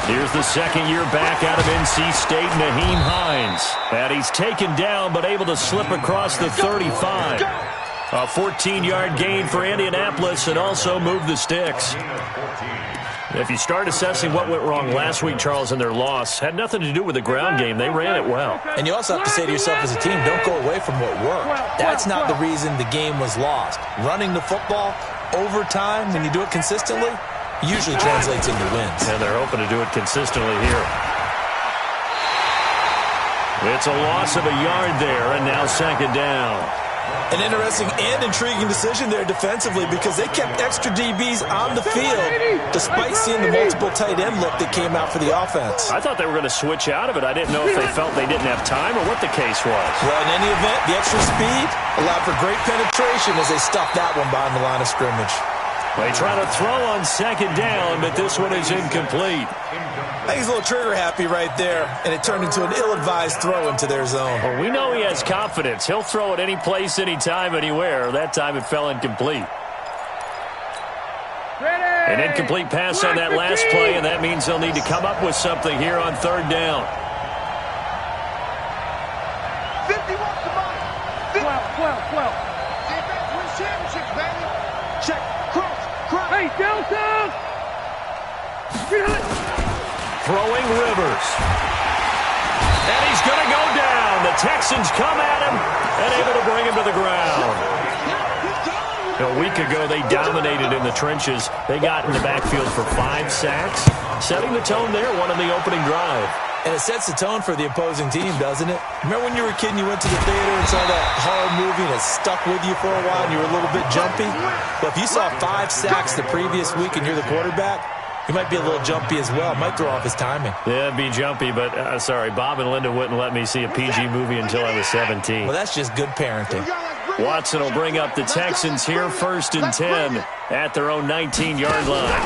Here's the second year back out of NC State, Naheem Hines. And he's taken down but able to slip across the 35. A 14-yard gain for Indianapolis and also move the sticks. If you start assessing what went wrong last week, Charles, in their loss, had nothing to do with the ground game. They ran it well. And you also have to say to yourself as a team, don't go away from what worked. That's not the reason the game was lost. Running the football over time, when you do it consistently, usually translates into wins. And they're hoping to do it consistently here. It's a loss of a yard there, and now second down. An interesting and intriguing decision there defensively because they kept extra DBs on the field despite seeing the multiple tight end look that came out for the offense. I thought they were going to switch out of it. I didn't know if they felt they didn't have time or what the case was. Well, in any event, the extra speed allowed for great penetration as they stuffed that one behind the line of scrimmage. They try to throw on second down, but this one is incomplete. I think he's a little trigger happy right there, and it turned into an ill-advised throw into their zone. Well, we know he has confidence. He'll throw it any place, anytime, anywhere. That time it fell incomplete. An incomplete pass on that last play, and that means they'll need to come up with something here on third down. 12. Defense wins championships, baby. Check. Cross. Hey, Delta! Throwing Rivers. And he's going to go down. The Texans come at him and able to bring him to the ground. A week ago, they dominated in the trenches. They got in the backfield for 5 sacks, setting the tone there, one on the opening drive. And it sets the tone for the opposing team, doesn't it? Remember when you were a kid and you went to the theater and saw that horror movie and it stuck with you for a while and you were a little bit jumpy? Well, if you saw 5 sacks the previous week and you're the quarterback, you might be a little jumpy as well. Might throw off his timing. Yeah, it'd be jumpy, but sorry, Bob and Linda wouldn't let me see a PG movie until I was 17. Well, that's just good parenting. Watson will bring up the Texans here, 1st and 10 at their own 19-yard line.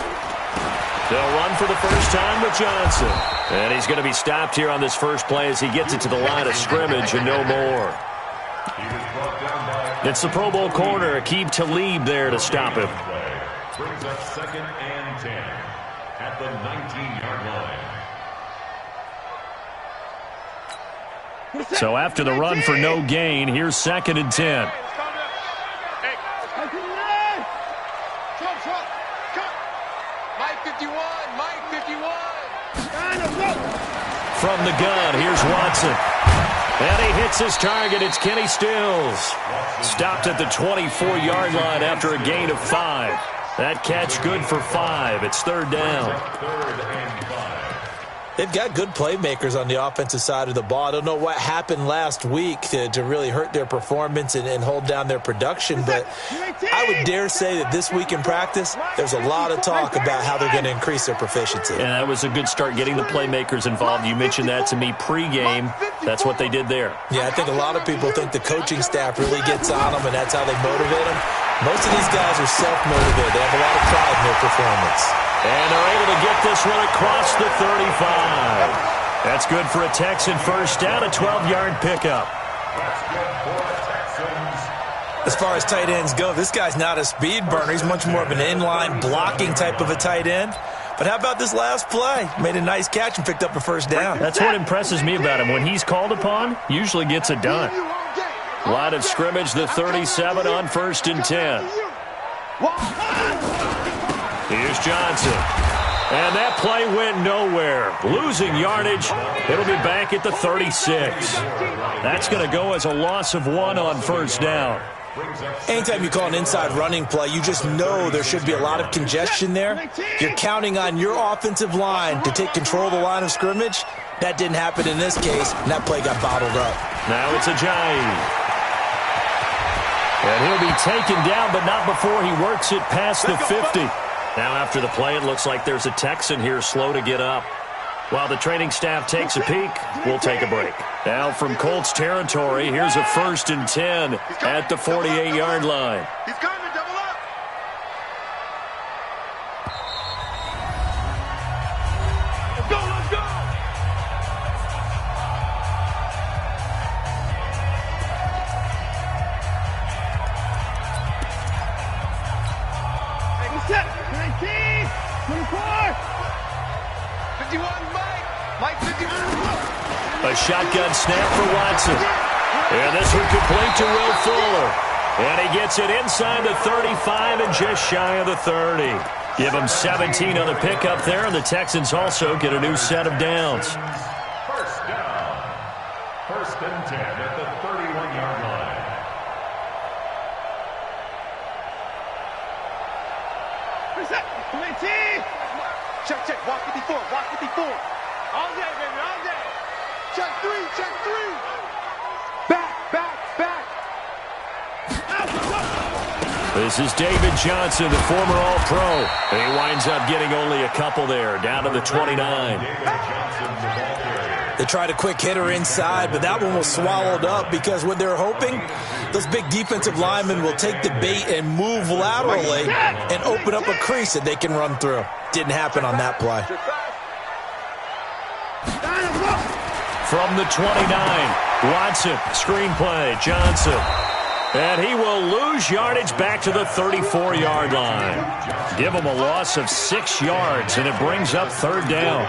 They'll run for the first time with Johnson. And he's going to be stopped here on this first play as he gets it to the line of scrimmage and no more. It's the Pro Bowl corner, Aqib Talib there to stop him. Brings up 2nd and 10 at the 19-yard line. So after the run for no gain, here's 2nd and 10. From the gun, here's Watson. And he hits his target. It's Kenny Stills. Stopped at the 24-yard line after a gain of 5. That catch good for 5. It's 3rd down. They've got good playmakers on the offensive side of the ball. I don't know what happened last week to really hurt their performance and hold down their production, but I would dare say that this week in practice, there's a lot of talk about how they're going to increase their proficiency. And that was a good start getting the playmakers involved. You mentioned that to me pregame. That's what they did there. Yeah, I think a lot of people think the coaching staff really gets on them, and that's how they motivate them. Most of these guys are self-motivated. They have a lot of pride in their performance. And they're able to get this one across the 35. That's good for a Texan first down, a 12-yard pickup. As far as tight ends go, this guy's not a speed burner. He's much more of an inline blocking type of a tight end. But how about this last play? Made a nice catch and picked up a first down. That's what impresses me about him. When he's called upon, usually gets it done. Line of scrimmage, the 37 on 1st and 10. Here's Johnson. And that play went nowhere. Losing yardage. It'll be back at the 36. That's going to go as a loss of 1 on 1st down. Anytime you call an inside running play, you just know there should be a lot of congestion there. You're counting on your offensive line to take control of the line of scrimmage. That didn't happen in this case, and that play got bottled up. Now it's Ajayi. And he'll be taken down, but not before he works it past the 50. Now after the play, it looks like there's a Texan here slow to get up. While the training staff takes a peek, we'll take a break. Now from Colts territory, here's a 1st and 10 at the 48-yard line. He's coming to double up. Let's go, let's go. Hey, set. 19, 24. 51, Mike. Mike 51. A shotgun snap for Watson. And this one complete to Will Fuller. And he gets it inside the 35 and just shy of the 30. Give him 17 on the pickup there, and the Texans also get a new set of downs. First down. First and 10 at the 31-yard line. Reset. Check, check. Walk 54. Walk 54. All day, baby. All day. Check 3. Check 3. Back. This is David Johnson, the former All-Pro. He winds up getting only a couple there, down to the 29. They tried a quick hitter inside, but that one was swallowed up because what they're hoping, those big defensive linemen will take the bait and move laterally and open up a crease that they can run through. Didn't happen on that play. From the 29, Watson, screenplay, Johnson. And he will lose yardage back to the 34-yard line. Give him a loss of 6 yards, and it brings up third down.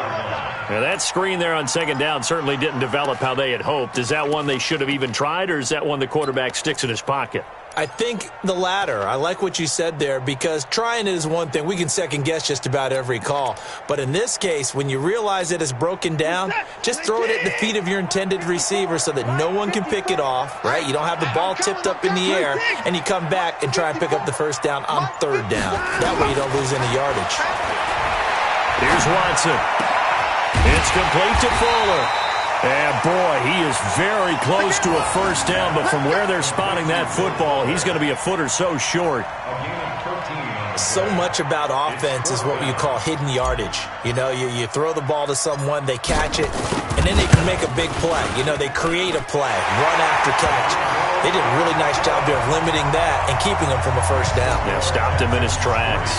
Now, that screen there on second down certainly didn't develop how they had hoped. Is that one they should have even tried, or is that one the quarterback sticks in his pocket? I think the latter. I like what you said there because trying it is one thing. We can second-guess just about every call. But in this case, when you realize it is broken down, just throw it at the feet of your intended receiver so that no one can pick it off, right? You don't have the ball tipped up in the air, and you come back and try and pick up the first down on third down. That way you don't lose any yardage. Here's Watson. It's complete to Fuller. And, boy, he is very close to a first down, but from where they're spotting that football, he's going to be a foot or so short. So much about offense is what you call hidden yardage. You know, you throw the ball to someone, they catch it, and then they can make a big play. You know, they create a play, run after catch. They did a really nice job there of limiting that and keeping him from a first down. Yeah, stopped him in his tracks.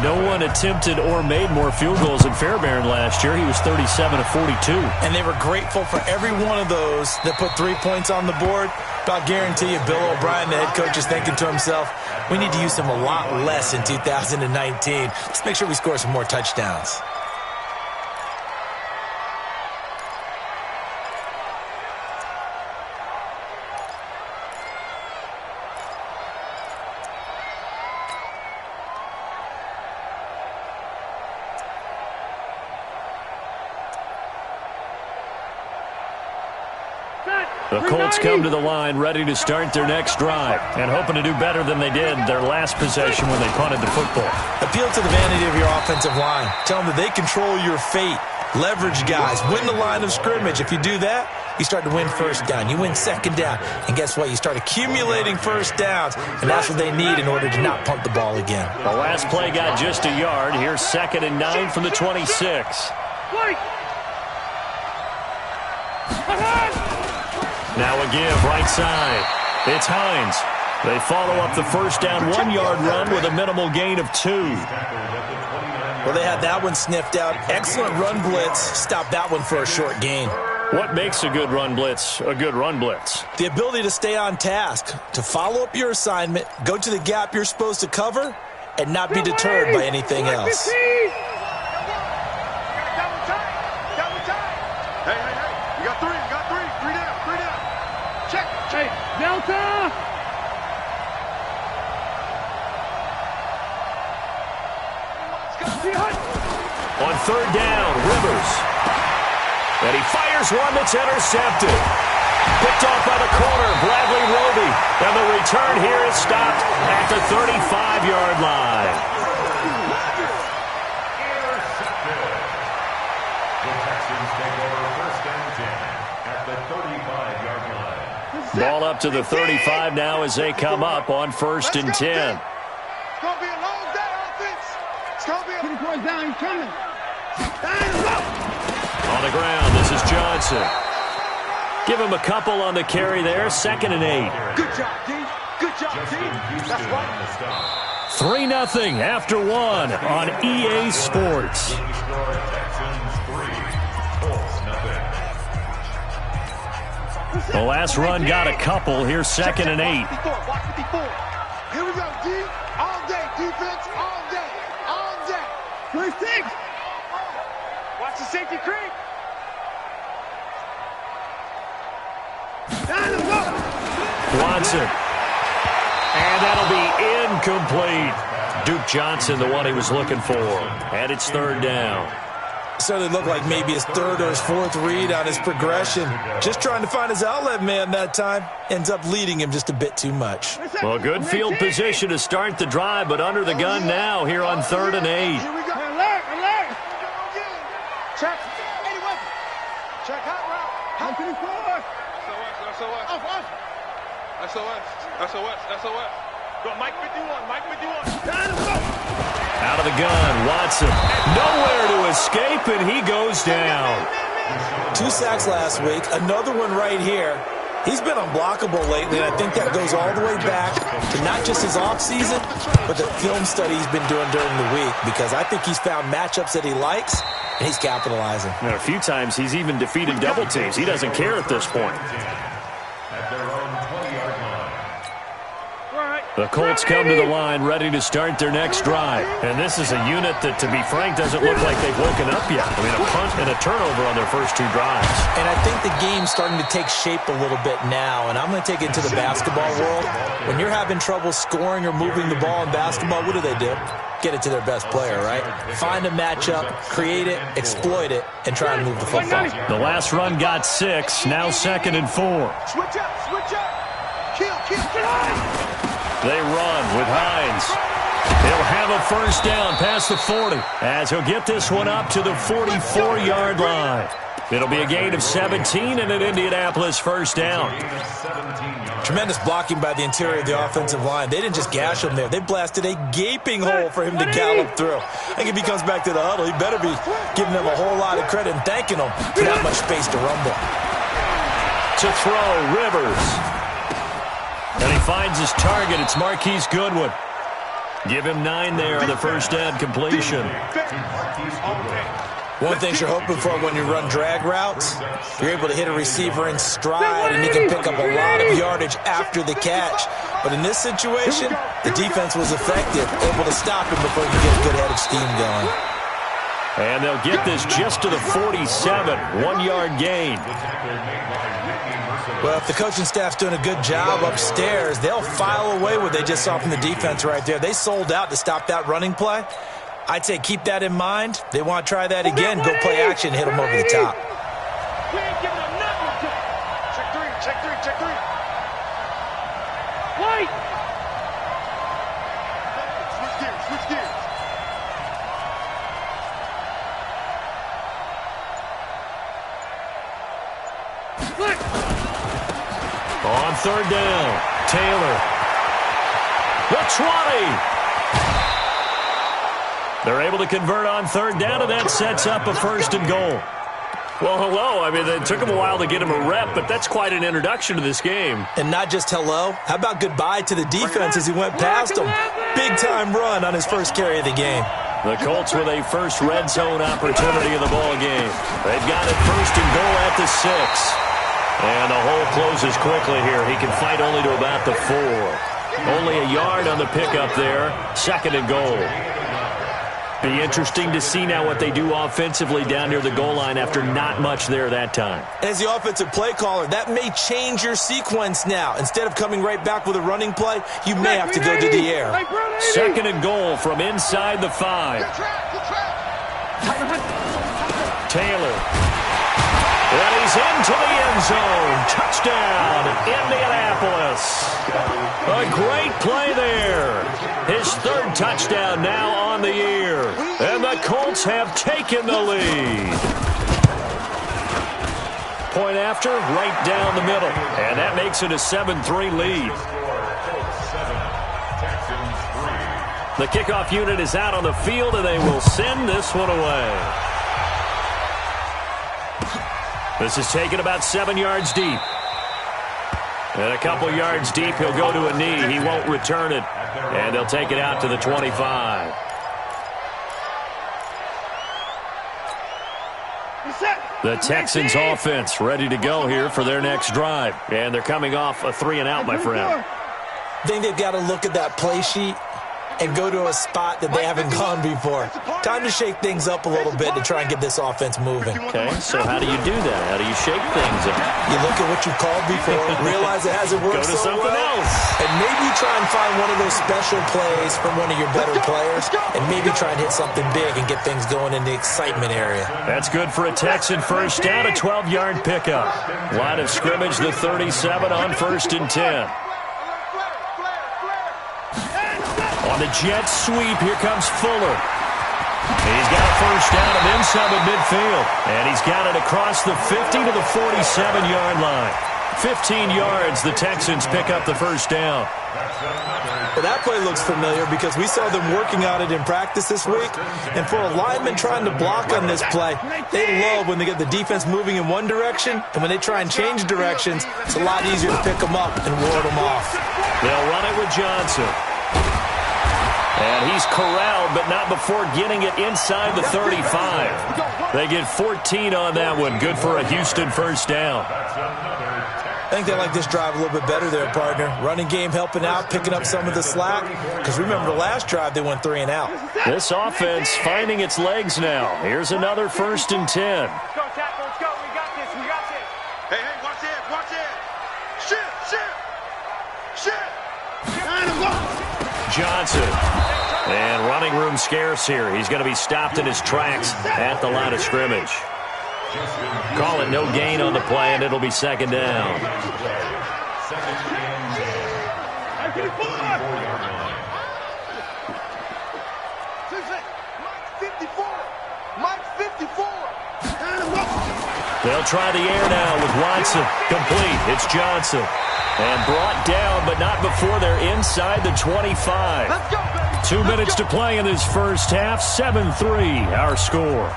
No one attempted or made more field goals than Fairbairn last year. He was 37 of 42. And they were grateful for every one of those that put 3 points on the board. But I'll guarantee you, Bill O'Brien, the head coach, is thinking to himself, we need to use him a lot less in 2019. Let's make sure we score some more touchdowns. The Colts come to the line ready to start their next drive and hoping to do better than they did their last possession when they punted the football. Appeal to the vanity of your offensive line. Tell them that they control your fate. Leverage guys. Win the line of scrimmage. If you do that, you start to win first down. You win second down. And guess what? You start accumulating first downs. And that's what they need in order to not punt the ball again. The last play got just a yard. Here's 2nd and 9 from the 26. Now a give, right side. It's Hines. They follow up the first down 1-yard run with a minimal gain of 2. Well, they had that one sniffed out. Excellent run blitz. Stop that one for a short gain. What makes a good run blitz a good run blitz? The ability to stay on task, to follow up your assignment, go to the gap you're supposed to cover, and not be deterred by anything else. Hey, you got 3. You got 3. 3 down. 3 down. Check. Hey, Delta. On third down, Rivers. And he fires one that's intercepted. Picked off by the corner, Bradley Roby. And the return here is stopped at the 35-yard line. The Texans take over first and 10 at the 35-yard line. Ball up to the 35 now as they come up on 1st and 10. It's going to be a long day, offense. It's going to be a... Put it down, he's coming. On the ground, this is Johnson. Give him a couple on the carry there, 2nd and 8. Good job, D. Good job, D. That's right. 3-0 after 1 on EA Sports. The last run got a couple. Here's 2nd and 8. Watch 54. Here we go, D. All day, defense, all day. All day. First 6. Watch the safety creep. Watson. And that'll be incomplete. Duke Johnson, the one he was looking for. And it's third down. Certainly looked like maybe his third or his fourth read on his progression. Just trying to find his outlet man that time. Ends up leading him just a bit too much. Well, good field position to start the drive, but under the gun now here on 3rd and 8. Here we go. Alert. Check. Check hot route. Hot 24. SOS. Go, Mike 51. Out of the gun, Watson. Nowhere to escape, and he goes down. 2 sacks last week. Another one right here. He's been unblockable lately, and I think that goes all the way back to not just his offseason, but the film study he's been doing during the week, because I think he's found matchups that he likes, and he's capitalizing. And a few times he's even defeated double teams. He doesn't care at this point. At their own 20-yard line. The Colts come to the line ready to start their next drive. And this is a unit that, to be frank, doesn't look like they've woken up yet. I mean, a punt and a turnover on their first 2 drives. And I think the game's starting to take shape a little bit now, and I'm going to take it to the basketball world. When you're having trouble scoring or moving the ball in basketball, what do? Get it to their best player, right? Find a matchup, create it, exploit it, and try and move the football. The last run got 6, now 2nd and 4. Switch up. Kill. They run with Hines. He'll have a first down past the 40 as he'll get this one up to the 44-yard line. It'll be a gain of 17 and an Indianapolis first down. Tremendous blocking by the interior of the offensive line. They didn't just gash him there. They blasted a gaping hole for him to gallop through. I think if he comes back to the huddle, he better be giving them a whole lot of credit and thanking them for that much space to rumble. To throw, Rivers. And he finds his target. It's Marquise Goodwin. Give him 9 there on the first down completion. One thing you're hoping for when you run drag routes, you're able to hit a receiver in stride, and he can pick up a lot of yardage after the catch. But in this situation, the defense was effective, able to stop him before you get a good head of steam going. And they'll get this just to the 47, 1-yard gain. Well, if the coaching staff's doing a good job upstairs, they'll file away what they just saw from the defense right there. They sold out to stop that running play. I'd say keep that in mind. They want to try that again. Go play action, hit them over the top. We ain't giving them nothing. Check three. White. Switch gears. On 3rd down, Taylor. The 20. They're able to convert on 3rd down, and that sets up a 1st and goal. Well, hello. I mean, it took him a while to get him a rep, but that's quite an introduction to this game. And not just hello. How about goodbye to the defense as he went past him? Big-time run on his first carry of the game. The Colts with a first red zone opportunity in the ball game. They've got it 1st and goal at the 6. And the hole closes quickly here. He can fight only to about the 4. Only a yard on the pickup there. 2nd and goal. Be interesting to see now what they do offensively down near the goal line after not much there that time. As the offensive play caller, that may change your sequence now. Instead of coming right back with a running play, you may have to go to the air. 2nd and goal from inside the 5. Taylor. And he's into the end zone. Touchdown, Indianapolis. A great play there. His 3rd touchdown now on the year. And the Colts have taken the lead. Point after, right down the middle. And that makes it a 7-3 lead. The kickoff unit is out on the field, and they will send this one away. This is taken about 7 yards deep. And a couple yards deep, he'll go to a knee. He won't return it. And they'll take it out to the 25. The Texans offense ready to go here for their next drive. And they're coming off a 3-and-out, my friend. I think they've got to look at that play sheet and go to a spot that they haven't gone before. Time to shake things up a little bit to try and get this offense moving. Okay, so how do you do that? How do you shake things up? You look at what you called before, realize it hasn't worked Go to something else. and maybe try and find one of those special plays from one of your better players, and maybe try and hit something big and get things going in the excitement area. That's good for a Texan first down, a 12-yard pickup. Line of scrimmage, the 37 on 1st and 10. On the jet sweep, here comes Fuller. He's got a first down and inside the midfield. And he's got it across the 50 to the 47-yard line. 15 yards, the Texans pick up the first down. Well, that play looks familiar because we saw them working on it in practice this week. And for a lineman trying to block on this play, they love when they get the defense moving in one direction. And when they try and change directions, it's a lot easier to pick them up and ward them off. They'll run it with Johnson. And he's corralled, but not before getting it inside the 35. They get 14 on that one. Good for a Houston first down. I think they like this drive a little bit better there, partner. Running game helping out, picking up some of the slack. Because remember, the last drive, they went 3 and out. This offense finding its legs now. Here's another 1st and 10. Let's go, tackle. Let's go. We got this. We got this. Hey, watch it. Watch it. Shit. Johnson. And running room scarce here. He's going to be stopped in his tracks at the line of scrimmage. Call it no gain on the play, and it'll be 2nd down. Mike 54. They'll try the air now with Watson. Complete. It's Johnson. And brought down, but not before they're inside the 25. Let's go, baby. 2 minutes to play in this first half. 7-3, our score.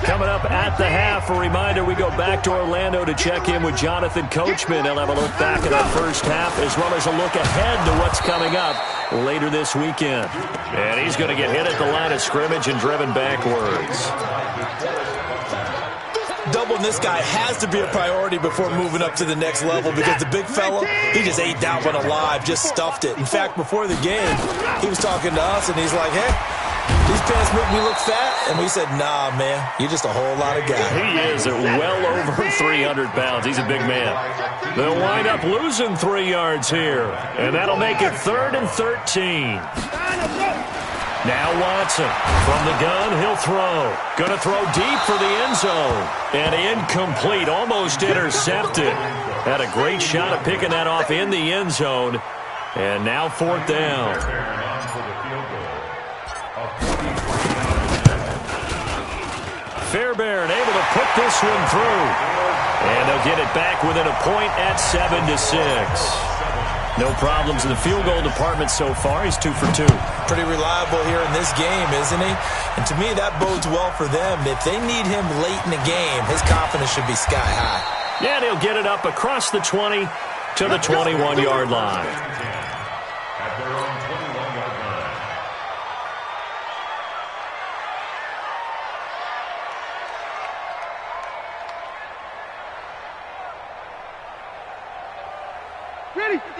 Coming up at the half, a reminder, we go back to Orlando to check in with Jonathan Coachman. He'll have a look back at our first half, as well as a look ahead to what's coming up later this weekend. And he's going to get hit at the line of scrimmage and driven backwards. Doubling this guy has to be a priority before moving up to the next level because the big fella, he just ate that one alive, just stuffed it. In fact, before the game, he was talking to us, and he's like, hey, these pants make me look fat. And we said, nah, man, you're just a whole lot of guy. He is at well over 300 pounds. He's a big man. They'll wind up losing 3 yards here, and that'll make it 3rd and 13. Now Watson from the gun, he'll throw. Going to throw deep for the end zone. And incomplete, almost intercepted. Had a great shot at picking that off in the end zone. And now 4th down. Fairbairn able to put this one through. And they'll get it back within a point at 7-6. No problems in the field goal department so far. He's 2 for 2. Pretty reliable here in this game, isn't he? And to me, that bodes well for them. If they need him late in the game, his confidence should be sky high. Yeah, and he'll get it up across the 20 to the 21-yard line. At their own 21-yard line.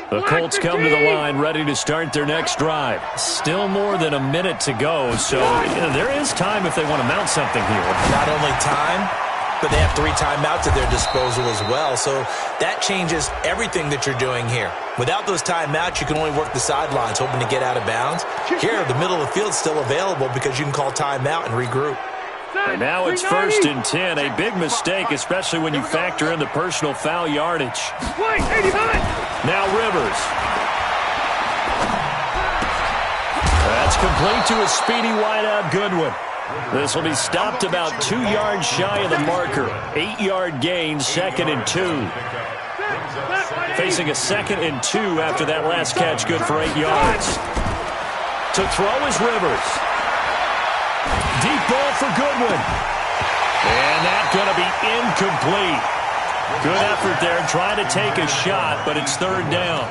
The Colts come to the line ready to start their next drive. Still more than a minute to go, so there is time if they want to mount something here. Not only time, but they have 3 timeouts at their disposal as well, so that changes everything that you're doing here. Without those timeouts, you can only work the sidelines, hoping to get out of bounds. Here, the middle of the field's still available because you can call timeout and regroup. And now it's 1st and 10. A big mistake, especially when you factor in the personal foul yardage. Now Rivers. That's complete to a speedy wideout Goodwin. This will be stopped about 2 yards shy of the marker. 8-yard gain, 2nd and 2. Facing a 2nd and 2 after that last catch, good for 8 yards. To throw is Rivers. Deep ball for Goodwin. And that's going to be incomplete. Good effort there, trying to take a shot, but it's 3rd down.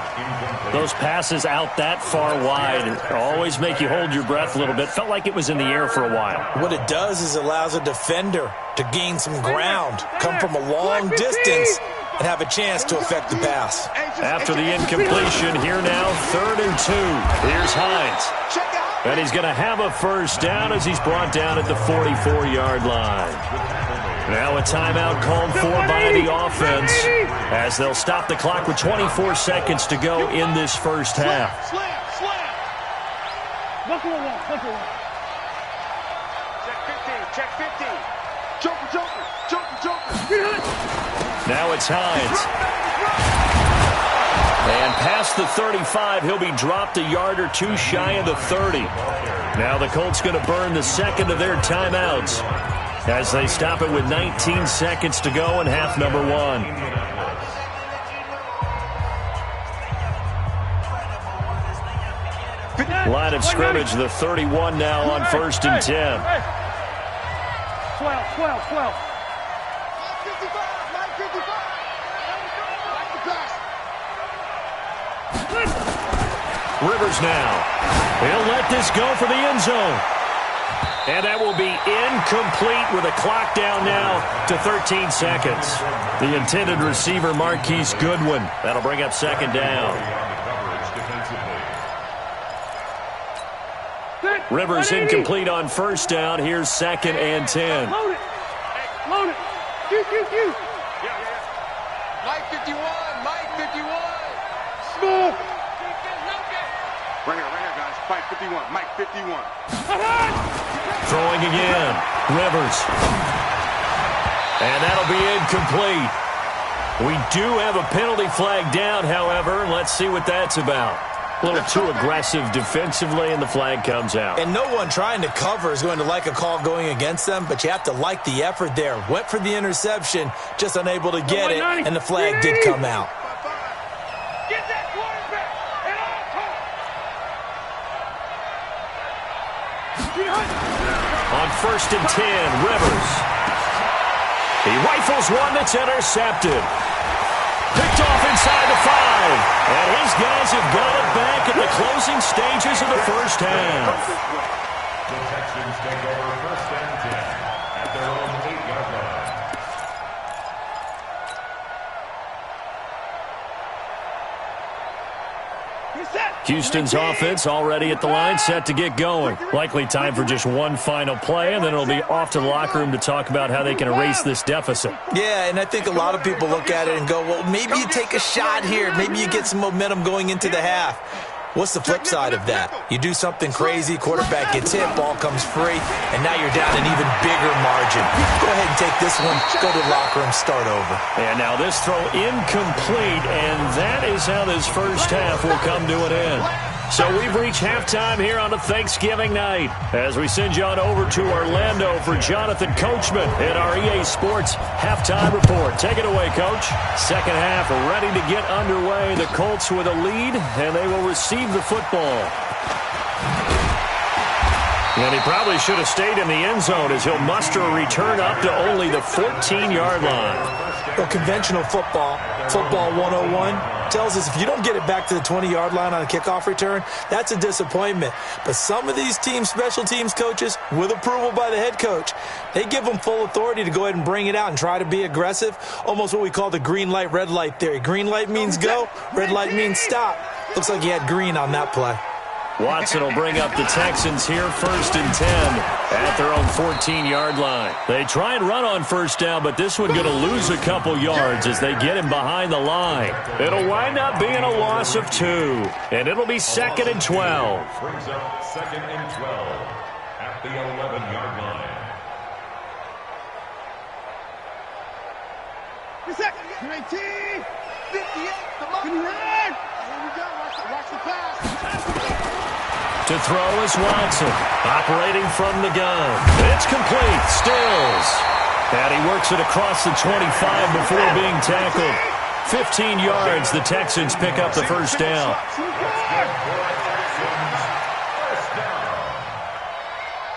Those passes out that far wide always make you hold your breath a little bit. Felt like it was in the air for a while. What it does is allows a defender to gain some ground, come from a long distance, and have a chance to affect the pass. After the incompletion, here now, 3rd and 2. Here's Hines. And he's going to have a first down as he's brought down at the 44-yard line. Now a timeout called for by the offense as they'll stop the clock with 24 seconds to go in this first half. Check 15. Joker. Now it's Hines. And past the 35, he'll be dropped a yard or two shy of the 30. Now the Colts going to burn the second of their timeouts as they stop it with 19 seconds to go in half number 1. Line of scrimmage, the 31 now on 1st and 10. 12. Rivers now. He'll let this go for the end zone. And that will be incomplete with a clock down now to 13 seconds. The intended receiver, Marquise Goodwin. That'll bring up 2nd down. Rivers incomplete on 1st down. Here's 2nd and 10. Load it. Q. Mike 51. Smooth. Right here, guys. Mike 51. Throwing again. Rivers. And that'll be incomplete. We do have a penalty flag down, however. Let's see what that's about. A little too aggressive defensively, and the flag comes out. And no one trying to cover is going to like a call going against them, but you have to like the effort there. Went for the interception, just unable to get it, and the flag did come out. Get that quarterback at all costs. On 1st and 10, Rivers. He rifles one that's intercepted. Picked off inside the 5. And his guys have got it back at the closing stages of the first half. The Texans take over 1st and 10 at their own 8-yard line. Houston's offense already at the line, set to get going. Likely time for just one final play, and then it'll be off to the locker room to talk about how they can erase this deficit. Yeah, and I think a lot of people look at it and go, well, maybe you take a shot here. Maybe you get some momentum going into the half. What's the flip side of that? You do something crazy, quarterback gets hit, ball comes free, and now you're down an even bigger margin. Go ahead and take this one, go to the locker room, start over. And now this throw incomplete, and that is how this first half will come to an end. So we've reached halftime here on a Thanksgiving night as we send you on over to Orlando for Jonathan Coachman in our EA Sports Halftime Report. Take it away, Coach. Second half ready to get underway. The Colts with a lead, and they will receive the football. And he probably should have stayed in the end zone as he'll muster a return up to only the 14-yard line. Well, conventional football 101, tells us if you don't get it back to the 20-yard line on a kickoff return, that's a disappointment. But some of these teams, special teams coaches, with approval by the head coach, they give them full authority to go ahead and bring it out and try to be aggressive, almost what we call the green light, red light theory. Green light means go, red light means stop. Looks like he had green on that play. Watson will bring up the Texans here 1st and 10 at their own 14-yard line. They try and run on first down, but this one going to lose a couple yards as they get him behind the line. It'll wind up being a loss of 2, and it'll be 2nd and 12. Brings up 2nd and 12 at the 11-yard line. Second, 19, 58, come on. Here we go, watch the pass. To throw is Watson, operating from the gun. It's complete, Stills. And he works it across the 25 before being tackled. 15 yards, the Texans pick up the first down.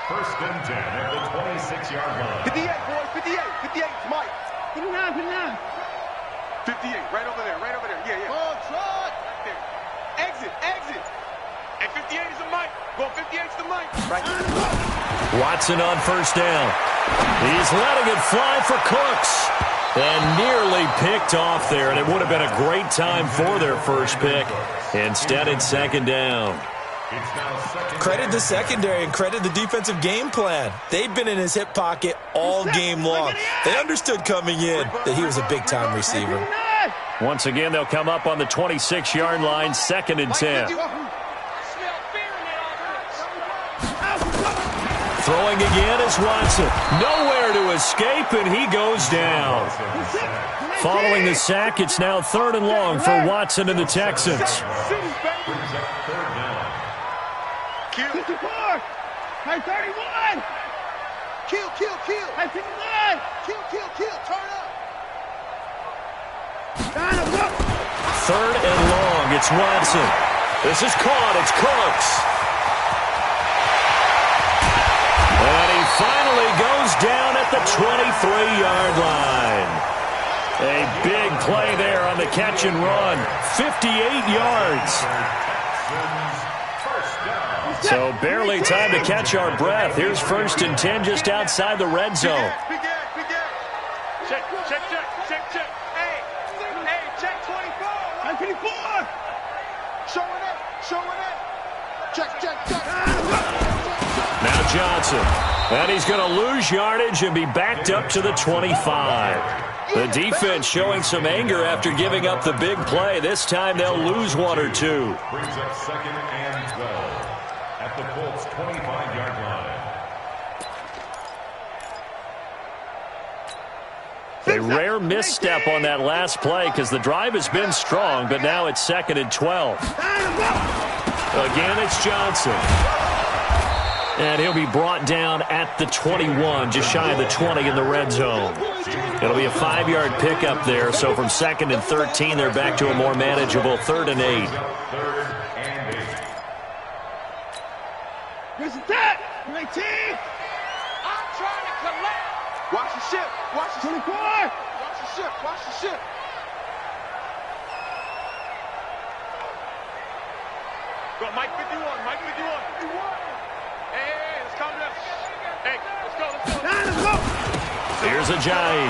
First and 10 at the 26-yard line. 58, boys, 58, Mike. 59. 58, right over there. Yeah. Oh, try. Right there. Exit. And 58 is the Mike. Go 58 is the Mike. Right. Watson on first down. He's letting it fly for Cooks. And nearly picked off there, and it would have been a great time for their first pick. Instead, it's second down. Credit the secondary and credit the defensive game plan. They'd been in his hip pocket all game long. They understood coming in that he was a big-time receiver. Once again, they'll come up on the 26-yard line, 2nd and 10. Throwing again is Watson. Nowhere to escape, and he goes down. Following the sack, it's now 3rd and long for Watson and the Texans. Q. 54. High 31. Kill. High 59. Kill. Turn up. 3rd and long. It's Watson. This is caught. It's Cooks. And he finally goes down at the 23-yard line. A big play there on the catch and run. 58 yards. So barely time to catch our breath. Here's 1st and 10 just outside the red zone. Check. Hey, check 24. 54. Showing it. Check. Now Johnson. And he's going to lose yardage and be backed up to the 25. The defense showing some anger after giving up the big play. This time they'll lose 1 or 2. Brings up 2nd and 12 at the Colts' 25-yard line. A rare misstep on that last play because the drive has been strong, but now it's 2nd and 12. Again, it's Johnson. And he'll be brought down at the 21, just shy of the 20 in the red zone. It'll be a 5-yard pickup there, so from 2nd and 13, they're back to a more manageable 3rd and 8. 3rd and 8. Here's the tap. 19. I'm trying to collect. Watch the ship. 24. Watch the ship. Go, Mike 51. Hey, let's calm down. Hey, let's go. Here's Ajayi.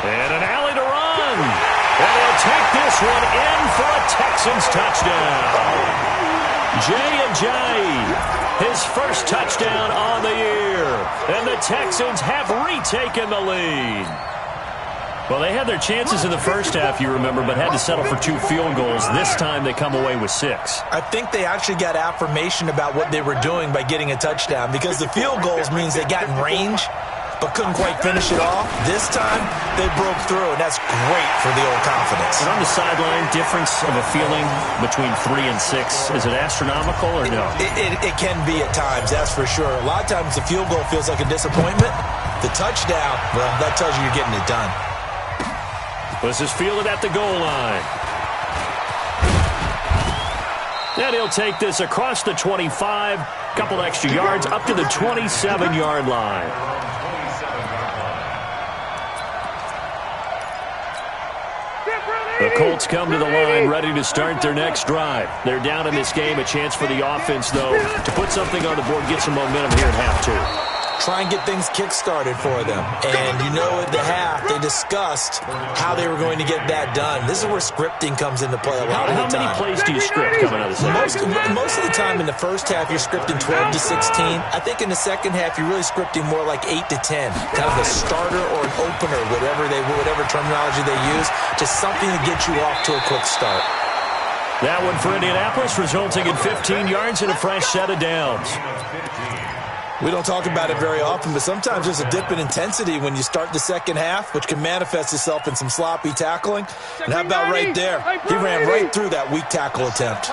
And an alley to run. And he'll take this one in for a Texans touchdown. Jay Ajayi, his first touchdown on the year. And the Texans have retaken the lead. Well, they had their chances in the first half, you remember, but had to settle for 2 field goals. This time they come away with 6. I think they actually got affirmation about what they were doing by getting a touchdown because the field goals means they got in range but couldn't quite finish it off. This time, they broke through, and that's great for the old confidence. And on the sideline, difference of a feeling between 3 and 6, is it astronomical or no? It can be at times, that's for sure. A lot of times the field goal feels like a disappointment. The touchdown, well, that tells you you're getting it done. This is fielded at the goal line. And he'll take this across the 25, couple extra yards, up to the 27-yard line. The Colts come to the line ready to start their next drive. They're down in this game. A chance for the offense, though, to put something on the board, get some momentum here at half 2. Try and get things kick-started for them. And you know at the half, they discussed how they were going to get that done. This is where scripting comes into play a lot of the time. How many plays do you script coming out of the second? Most of the time in the first half, you're scripting 12 to 16. I think in the second half, you're really scripting more like 8 to 10. Kind of a starter or an opener, whatever terminology they use, just something to get you off to a quick start. That one for Indianapolis, resulting in 15 yards and a fresh set of downs. We don't talk about it very often, but sometimes there's a dip in intensity when you start the second half, which can manifest itself in some sloppy tackling. And how about right there? He ran right through that weak tackle attempt.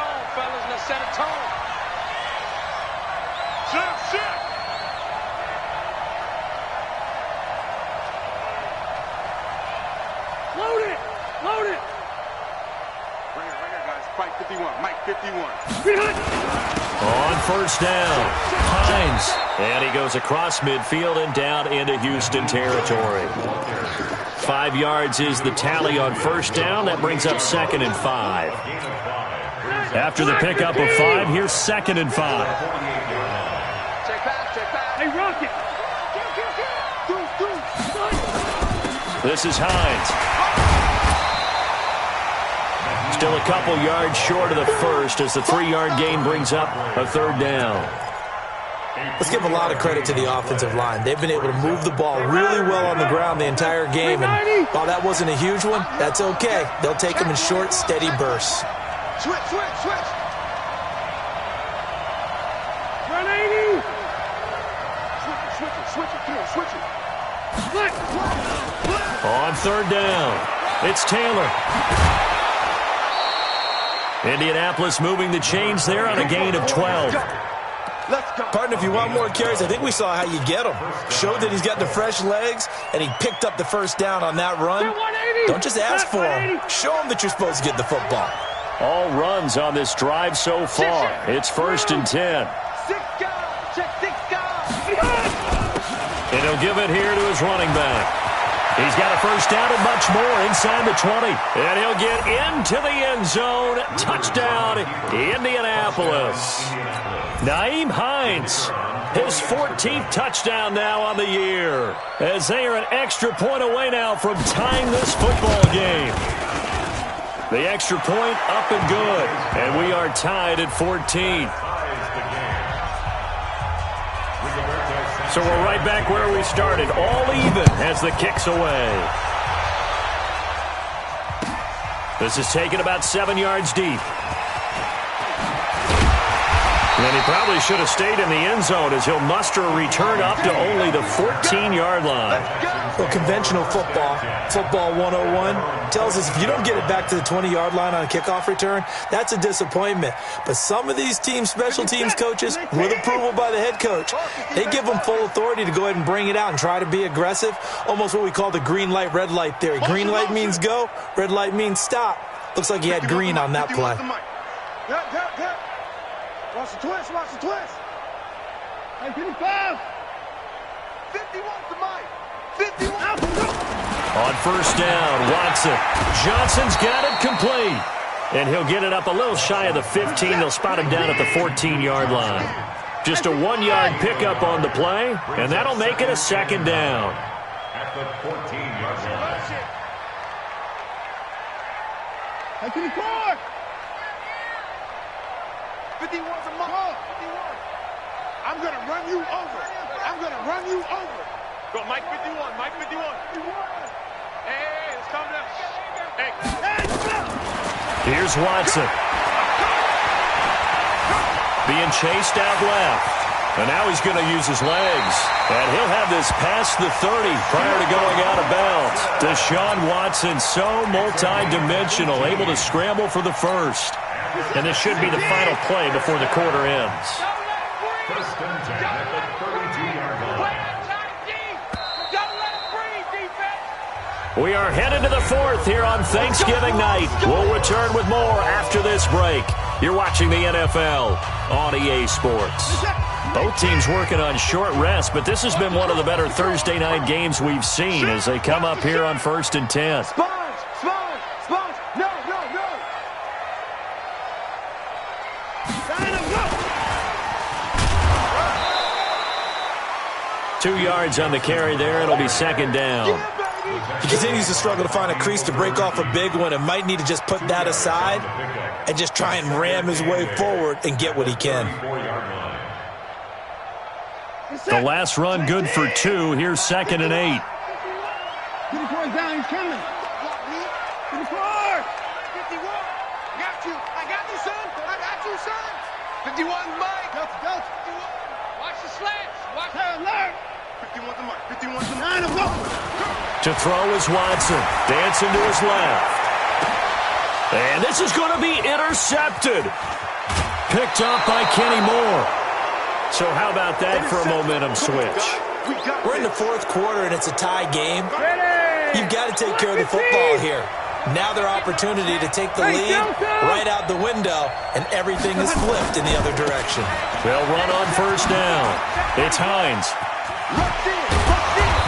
Load it. Right here, guys. Mike 51. Mike 51. On first down, Hines. And he goes across midfield and down into Houston territory. 5 yards is the tally on first down. That brings up 2nd and 5. After the pickup of 5, here's 2nd and 5. Check pass. Hey, Rocket. This is Hines. Still a couple yards short of the first as the 3-yard gain brings up a third down. Let's give a lot of credit to the offensive line. They've been able to move the ball really well on the ground the entire game. And while that wasn't a huge one, that's okay. They'll take them in short, steady bursts. Switch. Run 80. Switch it. Come on, switch it. On third down, it's Taylor. Indianapolis moving the chains there on a gain of 12. Partner, if you want more carries, I think we saw how you get him. Showed that he's got the fresh legs, and he picked up the first down on that run. Don't just ask for him. Show him that you're supposed to get the football. All runs on this drive so far. It's 1st and 10. 6 guys. Check 6 guys. And he'll give it here to his running back. He's got a first down and much more inside the 20. And he'll get into the end zone. Touchdown, Indianapolis. Nyheim Hines, his 14th touchdown now on the year. As they are an extra point away now from tying this football game. The extra point up and good. And we are tied at 14. So we're right back where we started, all even as the kick's away. This is taken about 7 yards deep. And he probably should have stayed in the end zone as he'll muster a return up to only the 14-yard line. Well, conventional football 101, tells us if you don't get it back to the 20-yard line on a kickoff return, that's a disappointment. But some of these special teams coaches, with approval by the head coach, they give them full authority to go ahead and bring it out and try to be aggressive, almost what we call the green light, red light theory. Green light means go, red light means stop. Looks like he had green on that play. Watch the twist. Hey, 55. 51's the mic. 51. On first down, Watson. Johnson's got it complete. And he'll get it up a little shy of the 15. They'll spot him down at the 14-yard line. Just a 1-yard pickup on the play, and that'll make it a second down. At the 14-yard line. Hey, 54. 51's a mark. 51. I'm going to run you over. Go, Mike 51. Hey, it's coming up. Hey, go. Here's Watson. Being chased out left. And now he's going to use his legs. And he'll have this past the 30 prior to going out of bounds. Deshaun Watson, so multi-dimensional, able to scramble for the first. And this should be the final play before the quarter ends. First and 10 at the 32-yard line. We are headed to the fourth here on Thanksgiving night. We'll return with more after this break. You're watching the NFL on EA Sports. Both teams working on short rest, but this has been one of the better Thursday night games we've seen as they come up here on 1st and 10. Sponge. No. 2 yards on the carry there. It'll be second down. He continues to struggle to find a crease to break off a big one and might need to just put that aside and just try and ram his way forward and get what he can. The last run good for 2. Here's 2nd and 8. 54's down. He's coming. 54. 51. I got you, son. 51, Mike. Go. Watch the slants. Watch the alert. 51's the mark. 51's the line. Go. To throw is Watson. Dancing to his left. And this is going to be intercepted. Picked up by Kenny Moore. So how about that for a momentum switch? We're in the fourth quarter, and it's a tie game. You've got to take care of the football here. Now their opportunity to take the lead right out the window, and everything is flipped in the other direction. They'll run on first down. It's Hines.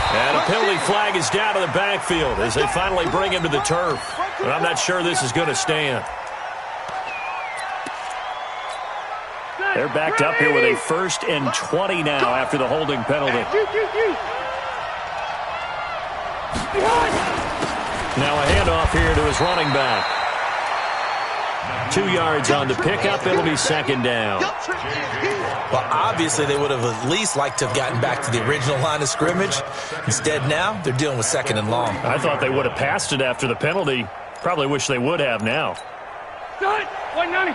And a penalty flag is down to the backfield as they finally bring him to the turf. But I'm not sure this is going to stand. They're backed up here with a 1st and 20 now after the holding penalty. Now a handoff here to his running back. 2 yards on the pickup. It'll be second down. Well, obviously they would have at least liked to have gotten back to the original line of scrimmage. Instead now, they're dealing with second and long. I thought they would have passed it after the penalty. Probably wish they would have now. 190.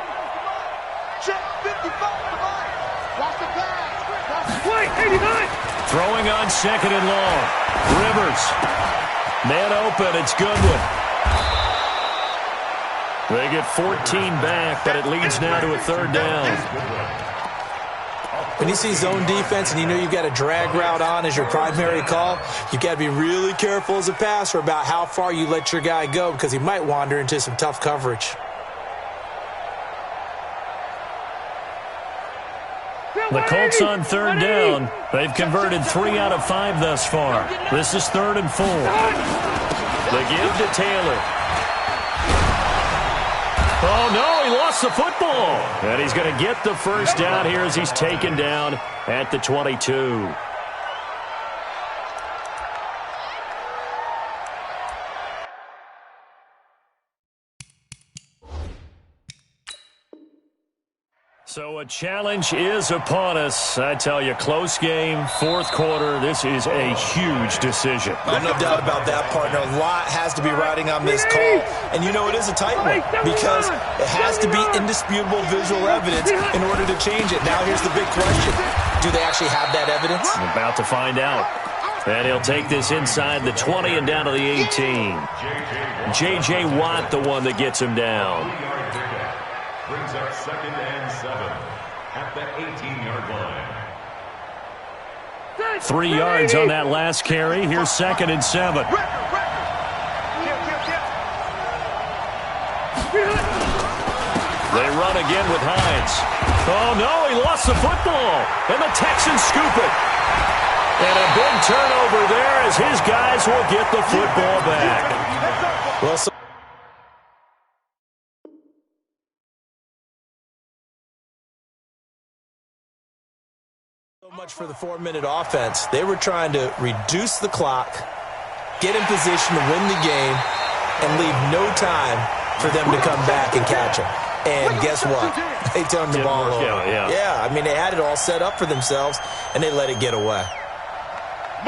Check 55. Watch the pass. Wait, 89. Throwing on second and long. Rivers. Man open. It's Goodwin. They get 14 back, but it leads now to a third down. When you see zone defense and you know you've got a drag route on as your primary call, you've got to be really careful as a passer about how far you let your guy go because he might wander into some tough coverage. The Colts on third down. They've converted 3 out of 5 thus far. This is 3rd and 4. They give to Taylor. Oh, no, he lost the football. And he's going to get the first down here as he's taken down at the 22. So a challenge is upon us. I tell you, close game, 4th quarter. This is a huge decision. Oh, no doubt about that, partner. A lot has to be riding on this call. And you know it is a tight one because it has to be indisputable visual evidence in order to change it. Now here's the big question. Do they actually have that evidence? I'm about to find out. And he'll take this inside the 20 and down to the 18. J.J. Watt, the one that gets him down. Brings up 2nd and 7 at the 18-yard line. 3 yards on that last carry. Here's 2nd and 7. They run again with Hines. Oh, no, he lost the football. And the Texans scoop it. And a big turnover there as his guys will get the football back. Well, so much for the 4-minute offense. They were trying to reduce the clock, get in position to win the game, and leave no time for them to come back and catch them. And guess what? They turned the ball over. Yeah, I mean, they had it all set up for themselves, and they let it get away.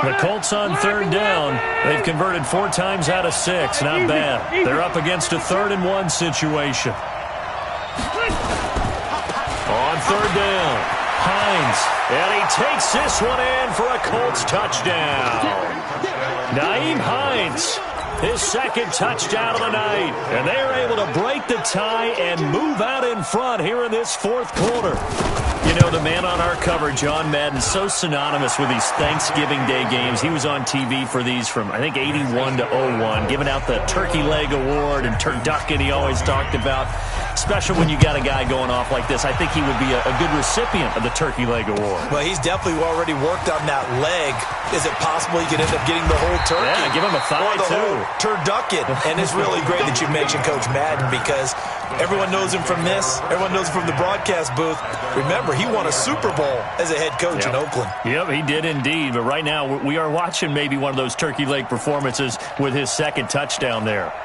The Colts on 3rd down. They've converted 4 times out of 6. Not bad. They're up against a 3rd and 1 situation. On 3rd down. Hines, and he takes this one in for a Colts touchdown. Nyheim Hines, his 2nd touchdown of the night. And they are able to break the tie and move out in front here in this 4th quarter. You know, the man on our cover, John Madden, so synonymous with these Thanksgiving Day games. He was on TV for these from, I think, 81 to 01, giving out the Turkey Leg Award and turducken he always talked about. Special when you got a guy going off like this. I think he would be a good recipient of the Turkey Leg Award. Well, he's definitely already worked on that leg. Is it possible he could end up getting the whole turkey? Yeah, give him a thigh, or the too. Whole turducken. And it's really great that you mentioned Coach Madden because everyone knows him from this. Everyone knows him from the broadcast booth. Remember, he won a Super Bowl as a head coach in Oakland. Yep, he did indeed. But right now, we are watching maybe one of those turkey leg performances with his 2nd touchdown there.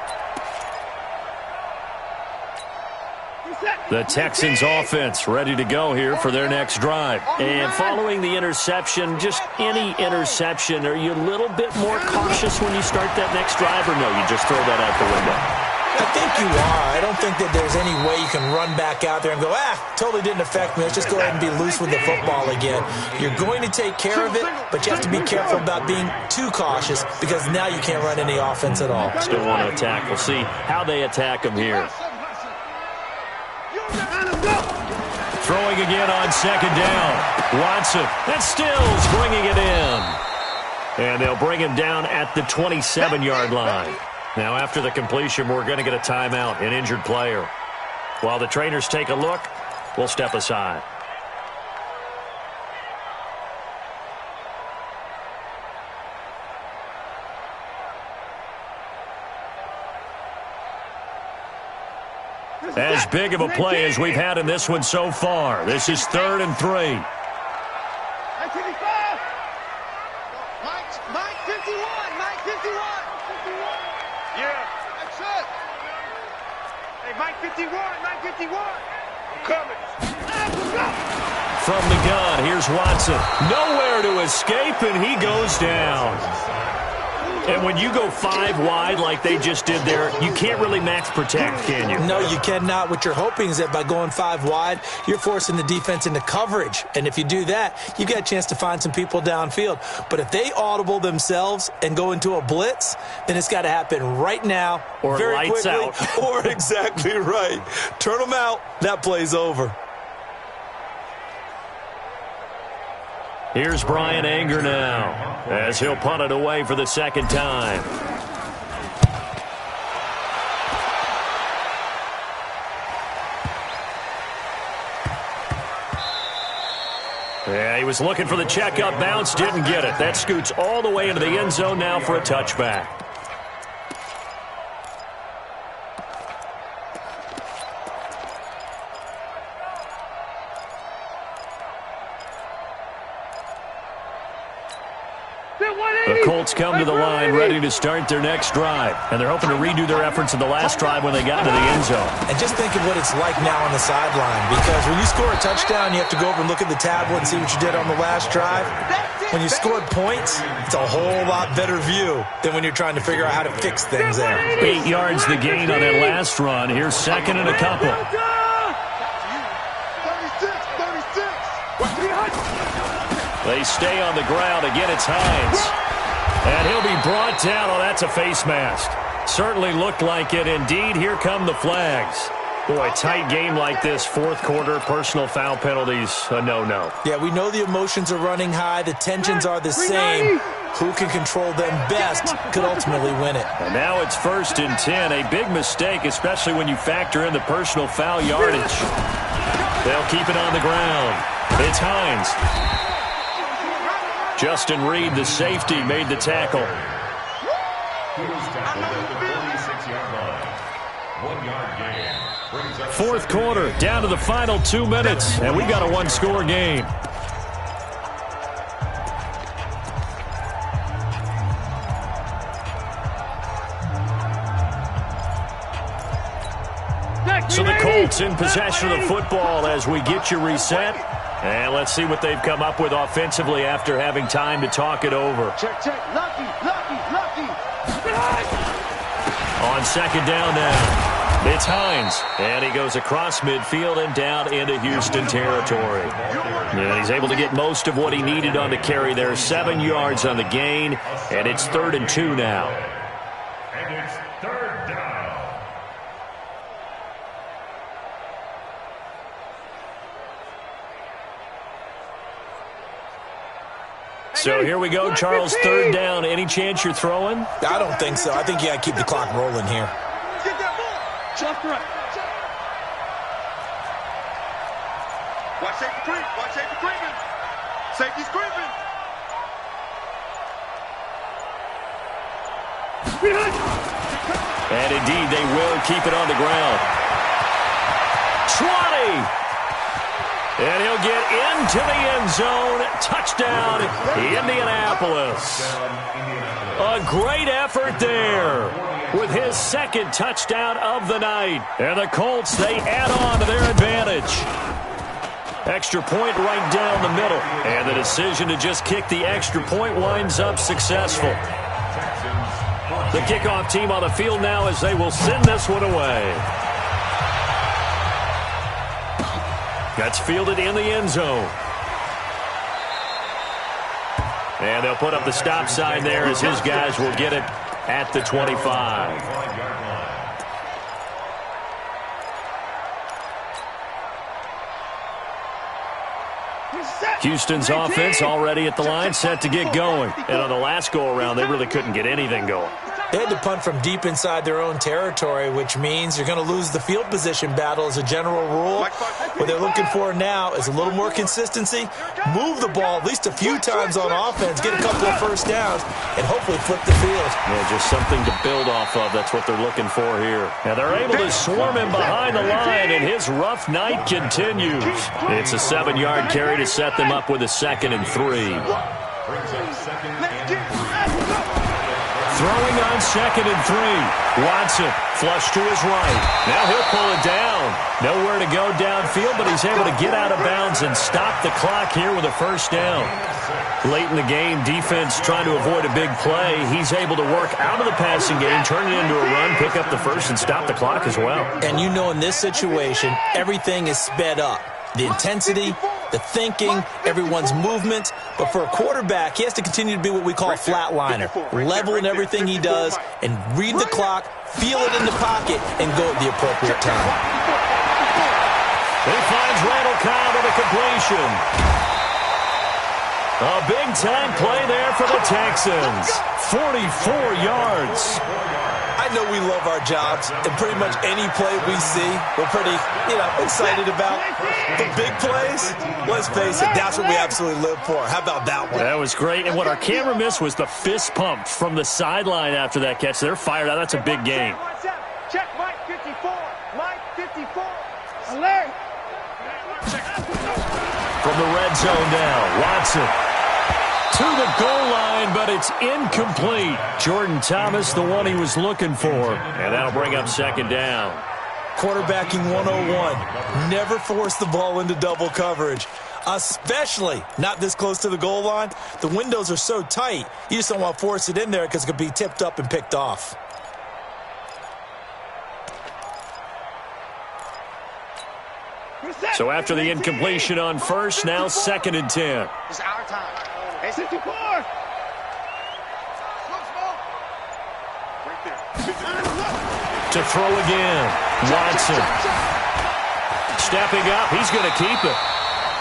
The Texans offense ready to go here for their next drive. And following the interception, just any interception, are you a little bit more cautious when you start that next drive, or no, you just throw that out the window? I think you are. I don't think that there's any way you can run back out there and go, totally didn't affect me. Let's just go ahead and be loose with the football again. You're going to take care of it, but you have to be careful about being too cautious because now you can't run any offense at all. Still want to attack. We'll see how they attack him here. Throwing again on 2nd down. Watson and Stills bringing it in. And they'll bring him down at the 27-yard line. Now, after the completion, we're going to get a timeout, an injured player. While the trainers take a look, we'll step aside. As big of a play as we've had in this one so far. This is 3rd and 3. Mike 51. Mike 51, Mike 51. I'm coming. From the gun, here's Watson. Nowhere to escape, and he goes down. And when you go 5 wide like they just did there, you can't really max protect, can you? No, you cannot. What you're hoping is that by going 5 wide, you're forcing the defense into coverage. And if you do that, you got a chance to find some people downfield. But if they audible themselves and go into a blitz, then it's got to happen right now, or very lights quickly, out. Or exactly right. Turn them out. That play's over. Here's Brian Anger now, as he'll punt it away for the second time. Yeah, he was looking for the checkup bounce, didn't get it. That scoots all the way into the end zone now for a touchback. The Colts come to the line ready to start their next drive. And they're hoping to redo their efforts in the last drive when they got to the end zone. And just think of what it's like now on the sideline. Because when you score a touchdown, you have to go over and look at the tablet and see what you did on the last drive. When you scored points, it's a whole lot better view than when you're trying to figure out how to fix things there. 8 yards the gain on that last run. Here's second and a couple. 36. They stay on the ground. Again, it's Hines. And he'll be brought down. Oh, that's a face mask. Certainly looked like it. Indeed, here come the flags. Boy, tight game like this, fourth quarter, personal foul penalties, a no-no. Yeah, we know the emotions are running high. The tensions are the same. Who can control them best could ultimately win it. And now it's 1st and 10. A big mistake, especially when you factor in the personal foul yardage. They'll keep it on the ground. It's Hines. Justin Reed, the safety, made the tackle. He was tackled at the 46-yard line. 1-yard gain. Brings up Fourth quarter, down to the final 2 minutes, and we got a one-score game. So the Colts in possession of the football as we get you reset. And let's see what they've come up with offensively after having time to talk it over. Check, check. Lucky. On second down now, it's Hines. And he goes across midfield and down into Houston territory. And he's able to get most of what he needed on the carry there. 7 yards on the gain, and it's 3rd and 2 now. And it's 3rd down. So here we go, Charles, 3rd down. Any chance you're throwing? I don't think so. I think you got to keep the clock rolling here. Get that ball. Left, right. Watch safety creep. Watch safety creeping. Safety's creeping. And indeed, they will keep it on the ground. 20! And he'll get into the end zone. Touchdown, Indianapolis. A great effort there with his 2nd touchdown of the night. And the Colts, they add on to their advantage. Extra point right down the middle. And the decision to just kick the extra point winds up successful. The kickoff team on the field now as they will send this one away. That's fielded in the end zone. And they'll put up the stop sign there as his guys will get it at the 25. Houston's offense already at the line, set to get going. And on the last go-around, they really couldn't get anything going. They had to punt from deep inside their own territory, which means you're going to lose the field position battle as a general rule. What they're looking for now is a little more consistency, move the ball at least a few times on offense, get a couple of first downs, and hopefully flip the field. Yeah, just something to build off of. That's what they're looking for here. Now they're able to swarm him behind the line, and his rough night continues. It's a 7-yard carry to set them up with a 2nd and 3. Throwing on 2nd and 3. Watson, flush to his right. Now he'll pull it down. Nowhere to go downfield, but he's able to get out of bounds and stop the clock here with a first down. Late in the game, defense trying to avoid a big play. He's able to work out of the passing game, turn it into a run, pick up the first, and stop the clock as well. And you know in this situation, everything is sped up. The intensity, the thinking, everyone's movement. But for a quarterback, he has to continue to be what we call a flatliner. Level in everything he does and read the clock, feel it in the pocket, and go at the appropriate time. He finds Randall Cobb with a completion. A big-time play there for the Texans. 44 yards. I know we love our jobs, and pretty much any play we see, we're pretty, excited about. The big plays, let's face it, that's what we absolutely live for. How about that one? That was great, and what our camera missed was the fist pump from the sideline after that catch. They're fired out. That's a big game. Check Mike 54. Mike 54. Alert. From the red zone now, Watson to the goal line, but it's incomplete. Jordan Thomas, the one he was looking for, and that'll bring up 2nd down. Quarterbacking 101. Never force the ball into double coverage, especially not this close to the goal line. The windows are so tight, you just don't want to force it in there because it could be tipped up and picked off. So after the incompletion on first, now 2nd and 10. It's our time. Hey, 64. Right there. To throw again, Watson. Stepping up, he's going to keep it.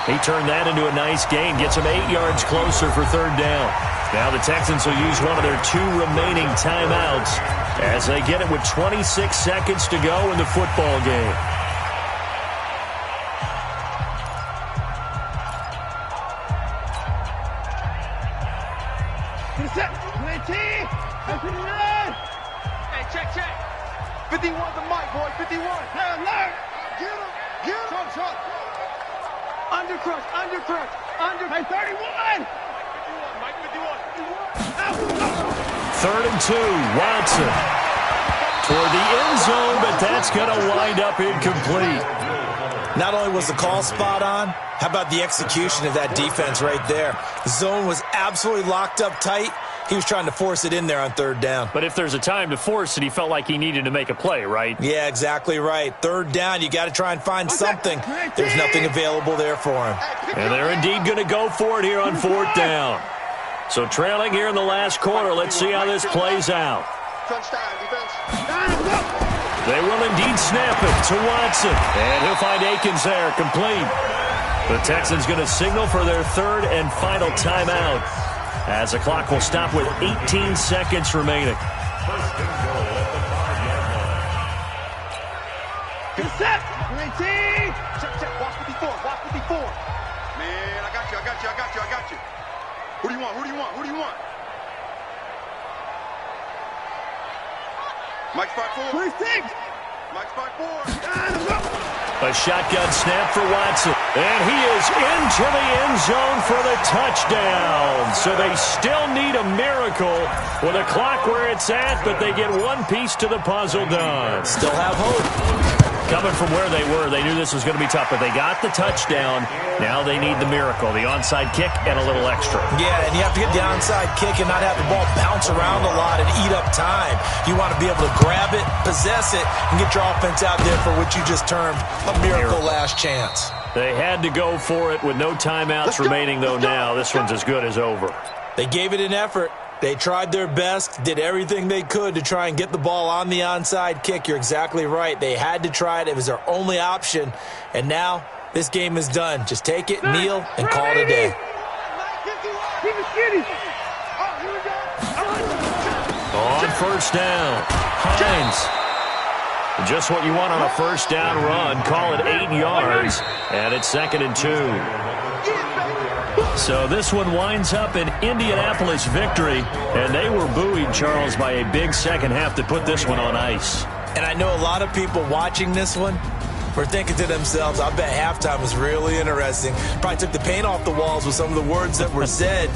He turned that into a nice gain, gets him 8 yards closer for 3rd down. Now the Texans will use one of their 2 remaining timeouts as they get it with 26 seconds to go in the football game. Hey, check. 51 the mic, boy. 51. Alert. Get him. Shot. Undercrush. Hey, 31. Mike 51. 3rd and 2, Watson. Toward the end zone, but that's going to wind up incomplete. Not only was the call spot on, how about the execution of that defense right there? The zone was absolutely locked up tight. He was trying to force it in there on 3rd down. But if there's a time to force it, he felt like he needed to make a play, right? Yeah, exactly right. 3rd down, you got to try and find something. There's nothing available there for him. And they're indeed going to go for it here on 4th down. So trailing here in the last quarter, let's see how this plays out. They will indeed snap it to Watson. And he'll find Akins there, complete. The Texans going to signal for their 3rd and final timeout, as the clock will stop with 18 seconds remaining. Good set. 19. Check. Watch 54. Man, I got you. Who do you want? Mike's 5'4". 26. Mike's 5'4". A shotgun snap for Watson. And he is into the end zone for the touchdown. So they still need a miracle with a clock where it's at, but they get one piece to the puzzle done. Still have hope. Coming from where they were, they knew this was going to be tough, but they got the touchdown. Now they need the miracle, the onside kick and a little extra. Yeah, and you have to get the onside kick and not have the ball bounce around a lot and eat up time. You want to be able to grab it, possess it, and get your offense out there for what you just termed a miracle last chance. They had to go for it with no timeouts remaining, though. Now this one's as good as over. They gave it an effort. They tried their best, did everything they could to try and get the ball on the onside kick. You're exactly right. They had to try it. It was their only option. And now this game is done. Just take it, kneel, and call it a day. On 1st down, Hines. Just what you want on a 1st down run. Call it 8 yards, and it's 2nd and 2. So this one winds up an Indianapolis victory, and they were buoyed, Charles, by a big second half to put this one on ice. And I know a lot of people watching this one, were thinking to themselves, I bet halftime was really interesting. Probably took the paint off the walls with some of the words that were said.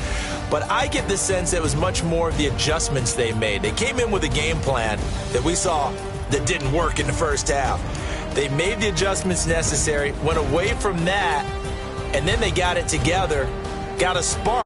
But I get the sense that it was much more of the adjustments they made. They came in with a game plan that we saw that didn't work in the first half. They made the adjustments necessary, went away from that, and then they got it together, got a spark.